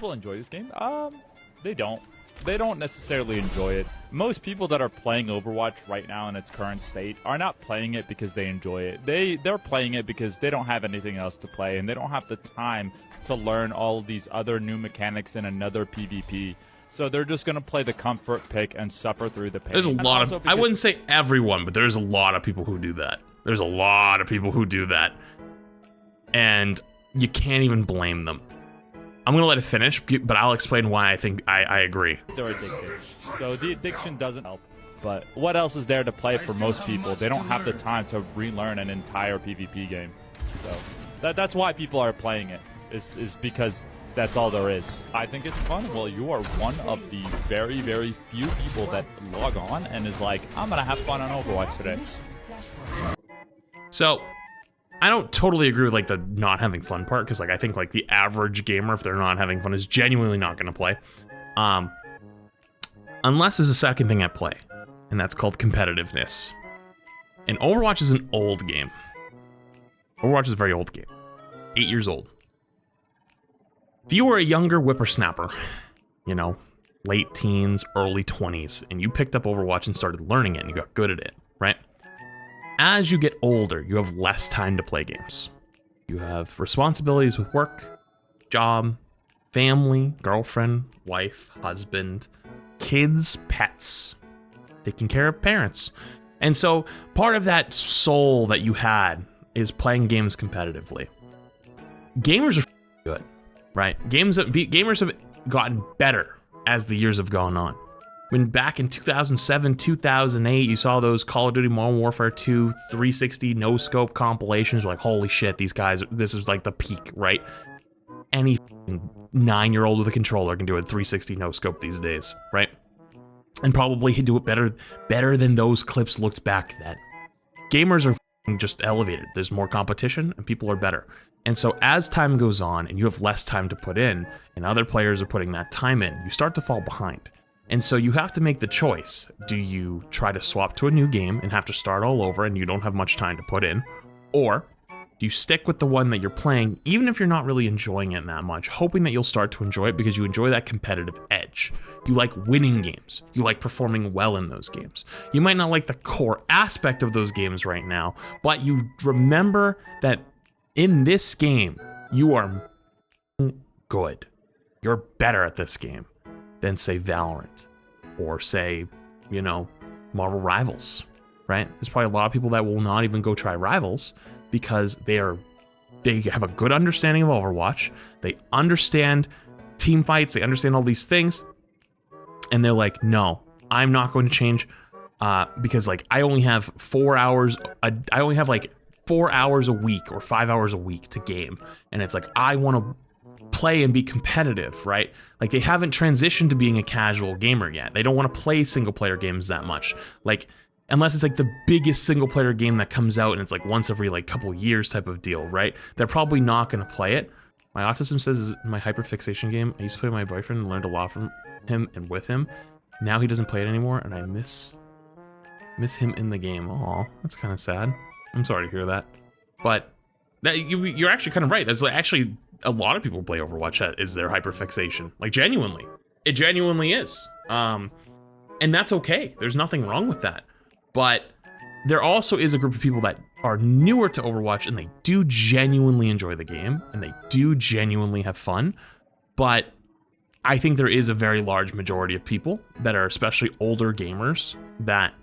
people enjoy this game? They don't. They don't necessarily enjoy it. Most people that are playing Overwatch right now in its current state are not playing it because they enjoy it. They're playing it because they don't have anything else to play, and they don't have the time to learn all of these other new mechanics in another PvP. So they're just going to play the comfort pick and suffer through the pain. There's a lot of, I wouldn't say everyone, but there's a lot of people who do that. There's a lot of people who do that. And you can't even blame them. I'm going to let it finish, but I'll explain why I think I agree. They're addicted. So the addiction doesn't help. But what else is there to play for most people? They don't have the time to relearn an entire PvP game. So that's why people are playing it, is because that's all there is. I think it's fun. Well, you are one of the very, very few people that log on and is like, I'm going to have fun on Overwatch today. So I don't totally agree with like the not having fun part, because like I think like the average gamer, if they're not having fun, is genuinely not going to play, unless there's a second thing at play, and that's called competitiveness. And Overwatch is an old game. Overwatch is a very old game, 8 years old. If you were a younger whippersnapper, you know, late teens, early 20s, and you picked up Overwatch and started learning it and you got good at it, right? As you get older, you have less time to play games. You have responsibilities with work, job, family, girlfriend, wife, husband, kids, pets, taking care of parents. And so part of that soul that you had is playing games competitively. Gamers are good, right? Gamers have gotten better as the years have gone on. When back in 2007, 2008, you saw those Call of Duty Modern Warfare 2 360 no-scope compilations, you're like, holy shit, these guys, this is like the peak, right? Any 9-year-old with a controller can do a 360 no-scope these days, right? And probably do it better than those clips looked back then. Gamers are just elevated. There's more competition and people are better. And so as time goes on and you have less time to put in and other players are putting that time in, you start to fall behind. And so you have to make the choice. Do you try to swap to a new game and have to start all over and you don't have much time to put in? Or do you stick with the one that you're playing, even if you're not really enjoying it that much, hoping that you'll start to enjoy it because you enjoy that competitive edge? You like winning games. You like performing well in those games. You might not like the core aspect of those games right now, but you remember that in this game, you are good. You're better at this game than, say, Valorant, or say, you know, Marvel Rivals, right? There's probably a lot of people that will not even go try Rivals because they have a good understanding of Overwatch, they understand team fights, they understand all these things, and they're like, no, I'm not going to change because like I only have 4 hours, I only have like 4 hours a week or 5 hours a week to game, and it's like I want to play and be competitive, right? Like they haven't transitioned to being a casual gamer yet. They don't want to play single player games that much. Like unless it's like the biggest single player game that comes out and it's like once every like couple years type of deal, right? They're probably not going to play it. My autism says my hyperfixation game, I used to play with my boyfriend and learned a lot from him and with him. Now he doesn't play it anymore and I miss him in the game. Aw, that's kind of sad. I'm sorry to hear that. But that you're actually kind of right. There's like actually a lot of people play Overwatch is their hyperfixation. Like genuinely. It genuinely is. And that's okay. There's nothing wrong with that. But there also is a group of people that are newer to Overwatch and they do genuinely enjoy the game and they do genuinely have fun. But I think there is a very large majority of people that are especially older gamers that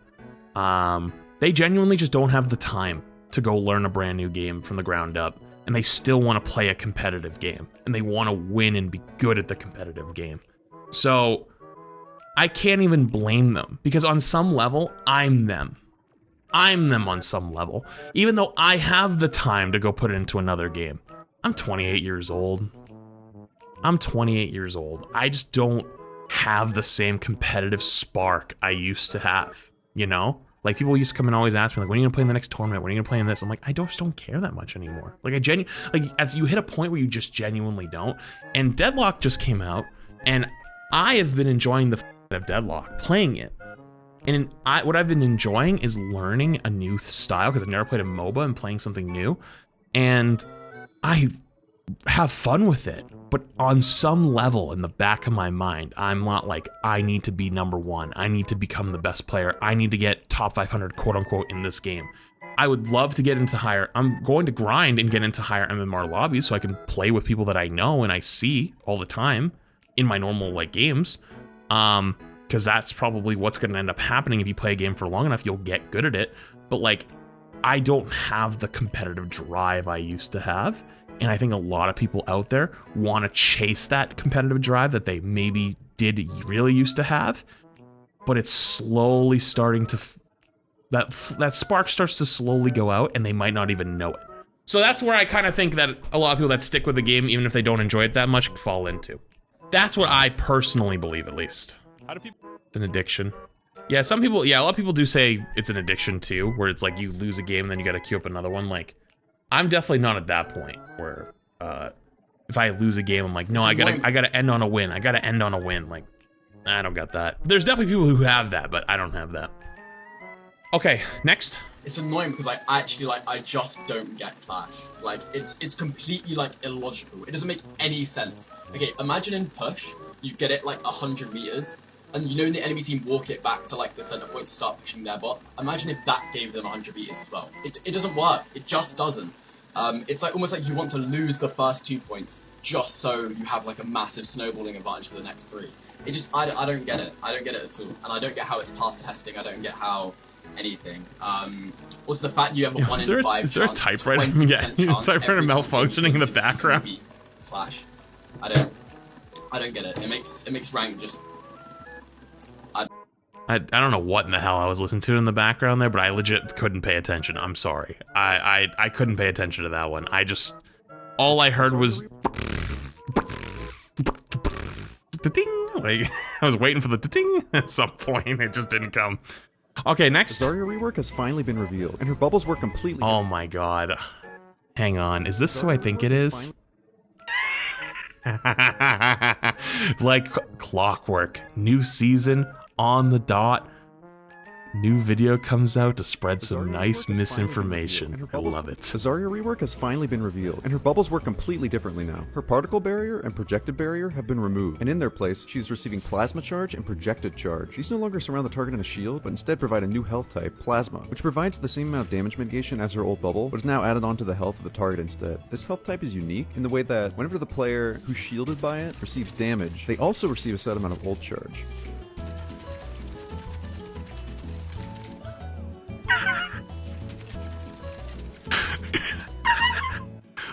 they genuinely just don't have the time to go learn a brand new game from the ground up. And they still want to play a competitive game. And they want to win and be good at the competitive game. So I can't even blame them. Because on some level, I'm them. I'm them on some level. Even though I have the time to go put it into another game. I'm 28 years old. I'm 28 years old. I just don't have the same competitive spark I used to have. You know? Like, people used to come and always ask me, like, when are you gonna play in the next tournament? When are you gonna play in this? I'm like, I just don't care that much anymore. Like, as you hit a point where you just genuinely don't. And Deadlock just came out, and I have been enjoying the of Deadlock, playing it. And what I've been enjoying is learning a new style, because I've never played a MOBA and playing something new. And I have fun with it. But on some level in the back of my mind, I'm not like, I need to be number one. I need to become the best player. I need to get top 500, quote unquote, in this game. I would love to get into higher. I'm going to grind and get into higher MMR lobbies so I can play with people that I know and I see all the time in my normal like games. Because that's probably what's going to end up happening. If you play a game for long enough, you'll get good at it. But like, I don't have the competitive drive I used to have. And I think a lot of people out there want to chase that competitive drive that they maybe did really used to have. But it's slowly starting to, that spark starts to slowly go out and they might not even know it. So that's where I kind of think that a lot of people that stick with the game, even if they don't enjoy it that much, fall into. That's what I personally believe, at least. How do people? It's an addiction. Yeah, some people, yeah, a lot of people do say it's an addiction too, where it's like you lose a game and then you gotta queue up another one. Like, I'm definitely not at that point where if I lose a game, I'm like, no, I gotta end on a win. I gotta end on a win. Like, I don't got that. There's definitely people who have that, but I don't have that. Okay, next. It's annoying because I just don't get Clash. Like, it's completely like illogical. It doesn't make any sense. Okay, imagine in Push, you get it like 100 meters, and you know the enemy team walk it back to like the center point to start pushing their bot. Imagine if that gave them 100 meters as well. It doesn't work. It just doesn't. It's like almost like you want to lose the first 2 points just so you have like a massive snowballing advantage for the next 3. It just I don't get it. I don't get it at all, and I don't get how it's past testing. I don't get how anything. Also the fact you have a 1 in 5 is there a typewriter? Yeah, typewriter malfunctioning in the background. Clash. I don't get it. It makes rank just. I don't know what in the hell I was listening to in the background there, but I legit couldn't pay attention. I'm sorry. I couldn't pay attention to that one. All I heard was ding. Like, I was waiting for the ding at some point. It just didn't come. Okay, next. The Zarya rework has finally been revealed, and her bubbles were completely. Oh my god. Hang on. Is this who I think it is? Like clockwork. New season on the dot. New video comes out to spread some nice misinformation. I love it. The Zarya rework has finally been revealed, and her bubbles work completely differently now. Her particle barrier and projected barrier have been removed, and in their place, she's receiving plasma charge and projected charge. These no longer surround the target in a shield, but instead provide a new health type, plasma, which provides the same amount of damage mitigation as her old bubble, but is now added onto the health of the target instead. This health type is unique in the way that whenever the player who's shielded by it receives damage, they also receive a set amount of ult charge.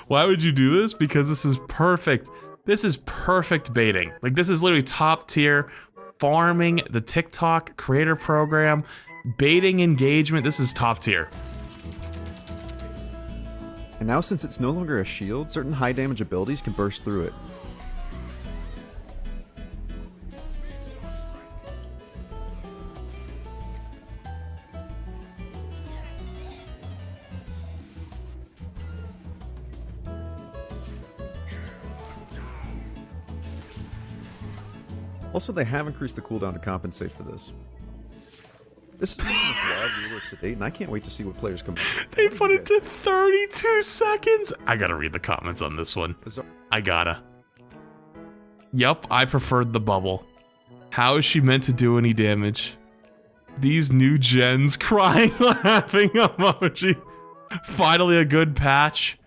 Why would you do this? Because this is perfect. This is perfect baiting. Like, this is literally top tier farming, the TikTok creator program, baiting engagement. This is top tier. And now since it's no longer a shield, certain high damage abilities can burst through it. Also, they have increased the cooldown to compensate for this. This is one of the wild reworks to date, and I can't wait to see what players come. They put it to 32 seconds. I gotta read the comments on this one. I gotta. Yup, I preferred the bubble. How is she meant to do any damage? These new gens crying, laughing emoji. Finally a good patch.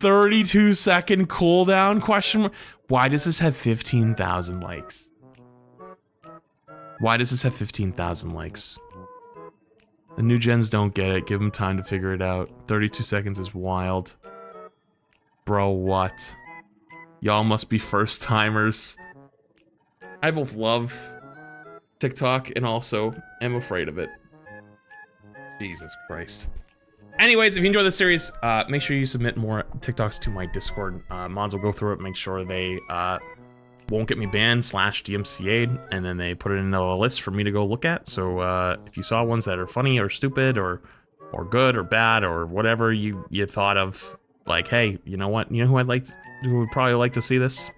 32-second cooldown, question mark. Why does this have 15,000 likes? Why does this have 15,000 likes? The new gens don't get it. Give them time to figure it out. 32 seconds is wild. Bro, what? Y'all must be first timers. I both love TikTok and also am afraid of it. Jesus Christ. Anyways, if you enjoy this series, make sure you submit more TikToks to my Discord. Mods will go through it, make sure they won't get me banned /DMCA'd, and then they put it into a list for me to go look at. So if you saw ones that are funny or stupid or good or bad or whatever you thought of, like, hey, you know what? You know who would probably like to see this?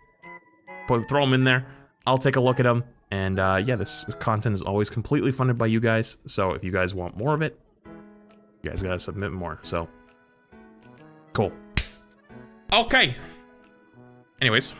Throw them in there. I'll take a look at them. And yeah, this content is always completely funded by you guys. So if you guys want more of it, you guys gotta submit more. So cool. Okay. Anyways,